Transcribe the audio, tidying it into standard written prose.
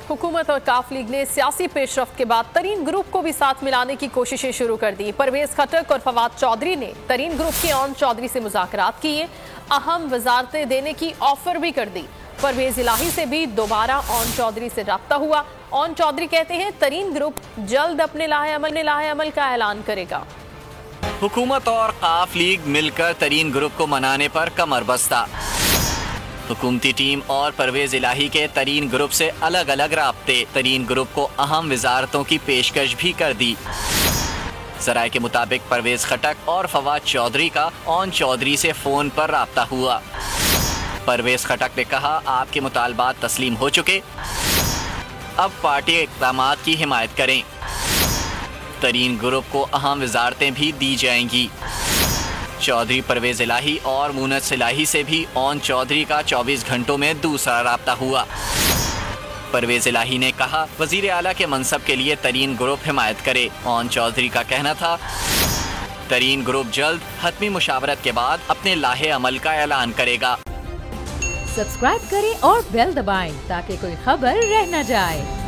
हुकूमत और काफ लीग ने सियासी पेशरफ्त के बाद तरीन ग्रुप को भी साथ मिलाने की कोशिशें शुरू कर दी। परवेज खटक और फवाद चौधरी ने तरीन ग्रुप के ओन चौधरी से मुज़ाकरात किए, अहम वजारतें देने की ऑफर भी कर दी। परवेज इलाही से भी दोबारा ओन चौधरी से रब्ता हुआ। ओन चौधरी कहते हैं तरीन ग्रुप जल्द अपने लाहे अमल का ऐलान करेगा। हुकूमत और काफ लीग मिलकर तरीन ग्रुप को मनाने पर कमर बस्ता। हुकूमती टीम और परवेज इलाही के तरीन ग्रुप से अलग अलग राब्ते। तरीन ग्रुप को अहम वजारतों की पेशकश भी कर दी। जराये के मुताबिक परवेज खटक और फवाद चौधरी का ओन चौधरी से फोन पर राब्ता हुआ। परवेज खटक ने कहा, आपके मुतालबात तस्लीम हो चुके, अब पार्टी इक़दामात की हिमायत करें। तरीन ग्रुप को अहम वजारतें भी दी जाएंगी। चौधरी परवेज इलाही और मुनस इलाही से भी ओन चौधरी का 24 घंटों में दूसरा राब्ता हुआ। परवेज इलाही ने कहा, वजीर आला के मनसब के लिए तरीन ग्रुप हिमायत करे। ओन चौधरी का कहना था, तरीन ग्रुप जल्द हतमी मुशावरत के बाद अपने लाहे अमल का ऐलान करेगा। सब्सक्राइब करें और बेल दबाएं ताकि कोई खबर रह न जाए।